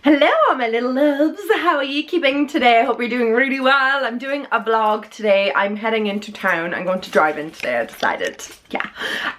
Hello my little loves, how are you keeping today? I hope you're doing really well. I'm doing a vlog today. I'm heading into town. I'm going to drive in today, I decided. Yeah.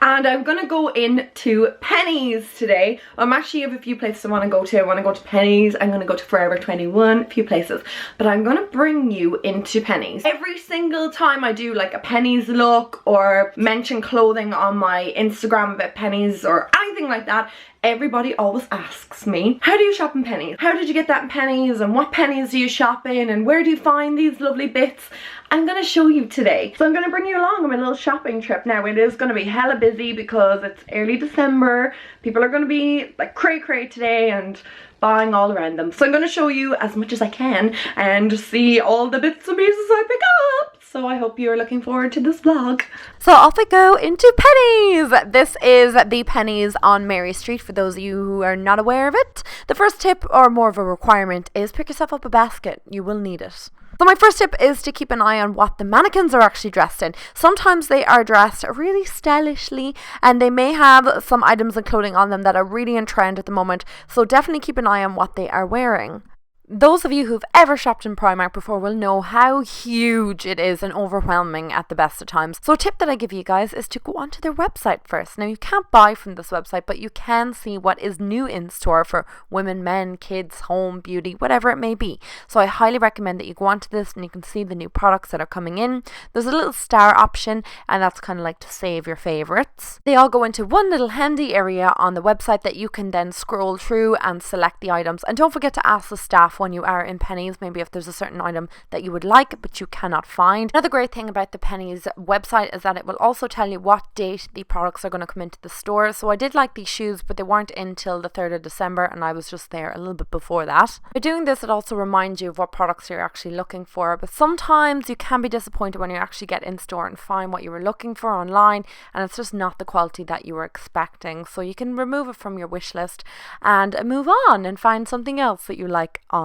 And I'm gonna go into Penneys today. I have a few places I want to go to. I want to go to Penneys, I'm gonna go to Forever 21, a few places. But I'm gonna bring you into Penneys. Every single time I do like a Penneys look or mention clothing on my Instagram about Penneys or anything like that, everybody always asks me, how do you shop in Penneys? How did you get that in Penneys? And what Penneys do you shop in? And where do you find these lovely bits? I'm going to show you today. So I'm going to bring you along on my little shopping trip. Now it is going to be hella busy because it's early December. People are going to be like cray today and buying all around them. So I'm going to show you as much as I can and see all the bits and pieces I pick up. So I hope you're looking forward to this vlog. So off we go into Penneys. This is the Penneys on Mary Street for those of you who are not aware of it. The first tip, or more of a requirement, is pick yourself up a basket. You will need it. So my first tip is to keep an eye on what the mannequins are actually dressed in. Sometimes they are dressed really stylishly and they may have some items and clothing on them that are really in trend at the moment. So definitely keep an eye on what they are wearing. Those of you who've ever shopped in Primark before will know how huge it is and overwhelming at the best of times. So a tip that I give you guys is to go onto their website first. Now you can't buy from this website, but you can see what is new in store for women, men, kids, home, beauty, whatever it may be. So I highly recommend that you go onto this and you can see the new products that are coming in. There's a little star option and that's kind of like to save your favorites. They all go into one little handy area on the website that you can then scroll through and select the items. And don't forget to ask the staff when you are in Penneys, maybe if there's a certain item that you would like but you cannot find. Another great thing about the Penneys website is that it will also tell you what date the products are going to come into the store. So I did like these shoes, but they weren't in till the 3rd of December and I was just there a little bit before that. By doing this, it also reminds you of what products you're actually looking for, but sometimes you can be disappointed when you actually get in store and find what you were looking for online and it's just not the quality that you were expecting. So you can remove it from your wish list and move on and find something else that you like online.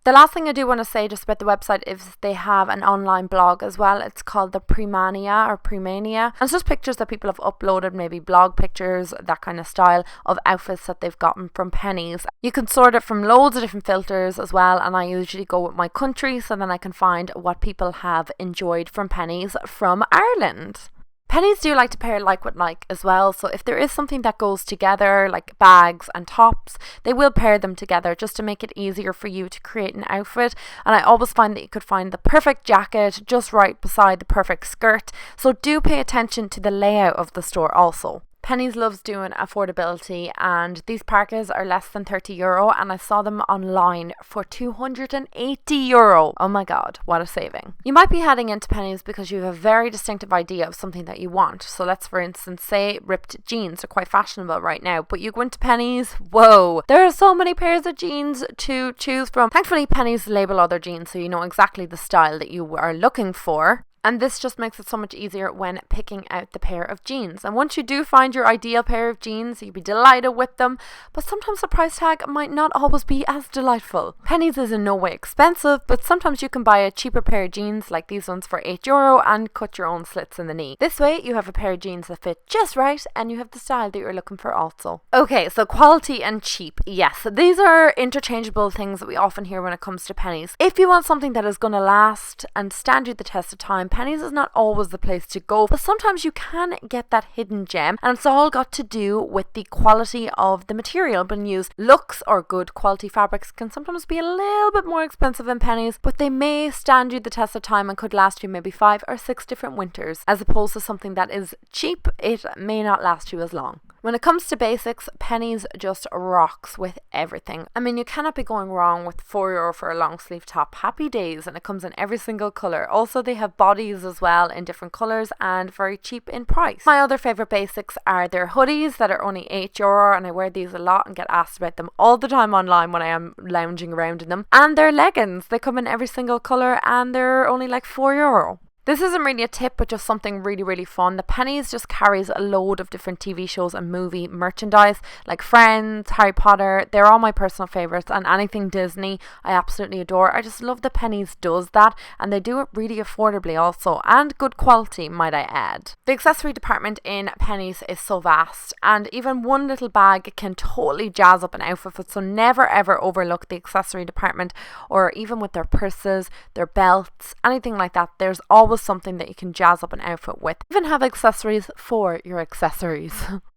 The last thing I do want to say just about the website is they have an online blog as well. It's called the Primania or Primania. And it's just pictures that people have uploaded, maybe blog pictures, that kind of style of outfits that they've gotten from Penneys. You can sort it from loads of different filters as well, and I usually go with my country so then I can find what people have enjoyed from Penneys from Ireland. Penneys do like to pair like with like as well, so if there is something that goes together like bags and tops, they will pair them together just to make it easier for you to create an outfit. And I always find that you could find the perfect jacket just right beside the perfect skirt, so do pay attention to the layout of the store also. Penneys loves doing affordability and these parkas are less than €30 and I saw them online for €280. Oh my god, what a saving. You might be heading into Penneys because you have a very distinctive idea of something that you want. So let's for instance say ripped jeans are quite fashionable right now, but you go into Penneys, whoa, there are so many pairs of jeans to choose from. Thankfully Penneys label all their jeans so you know exactly the style that you are looking for. And this just makes it so much easier when picking out the pair of jeans. And once you do find your ideal pair of jeans, you'll be delighted with them. But sometimes the price tag might not always be as delightful. Penneys is in no way expensive, but sometimes you can buy a cheaper pair of jeans like these ones for €8 and cut your own slits in the knee. This way you have a pair of jeans that fit just right and you have the style that you're looking for also. Okay, so quality and cheap. Yes, these are interchangeable things that we often hear when it comes to Penneys. If you want something that is going to last and stand you the test of time, Penneys is not always the place to go, but sometimes you can get that hidden gem and it's all got to do with the quality of the material being used. Looks or good quality fabrics can sometimes be a little bit more expensive in Penneys, but they may stand you the test of time and could last you maybe 5 or 6 different winters, as opposed to something that is cheap, it may not last you as long. When it comes to basics, Penneys just rocks with everything. I mean, you cannot be going wrong with €4 for a long sleeve top. Happy days, and it comes in every single colour. Also, they have bodies as well in different colours and very cheap in price. My other favourite basics are their hoodies that are only €8 and I wear these a lot and get asked about them all the time online when I am lounging around in them. And their leggings, they come in every single colour and they're only like €4. This isn't really a tip, but just something really fun. The Penneys just carries a load of different TV shows and movie merchandise, like Friends, Harry Potter. They're all my personal favourites, and anything Disney I absolutely adore. I just love the Penneys does that, and they do it really affordably also, and good quality, might I add. The accessory department in Penneys is so vast, and even one little bag can totally jazz up an outfit, so never ever overlook the accessory department, or even with their purses, their belts, anything like that. There's always something that you can jazz up an outfit with. Even have accessories for your accessories.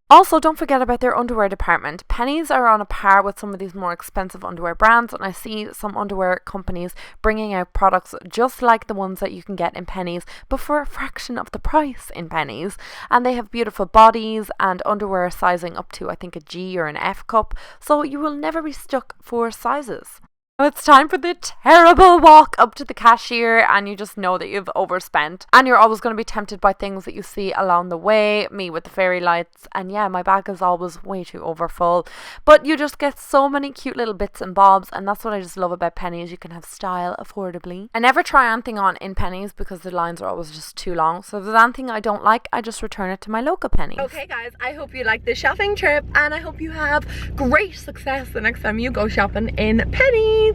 Also, don't forget about their underwear department. Penneys are on a par with some of these more expensive underwear brands, and I see some underwear companies bringing out products just like the ones that you can get in Penneys, but for a fraction of the price in Penneys. And they have beautiful bodies and underwear sizing up to, I think, a G or an F cup, so you will never be stuck for sizes. It's time for the terrible walk up to the cashier, and you just know that you've overspent, and you're always going to be tempted by things that you see along the way. Me with the fairy lights, and yeah, my bag is always way too overfull, but you just get so many cute little bits and bobs, and that's what I just love about Penneys. You can have style affordably. I never try anything on in Penneys because the lines are always just too long, so if there's anything I don't like, I just return it to my local Penneys. Okay guys, I hope you like this shopping trip, and I hope you have great success the next time you go shopping in Penneys.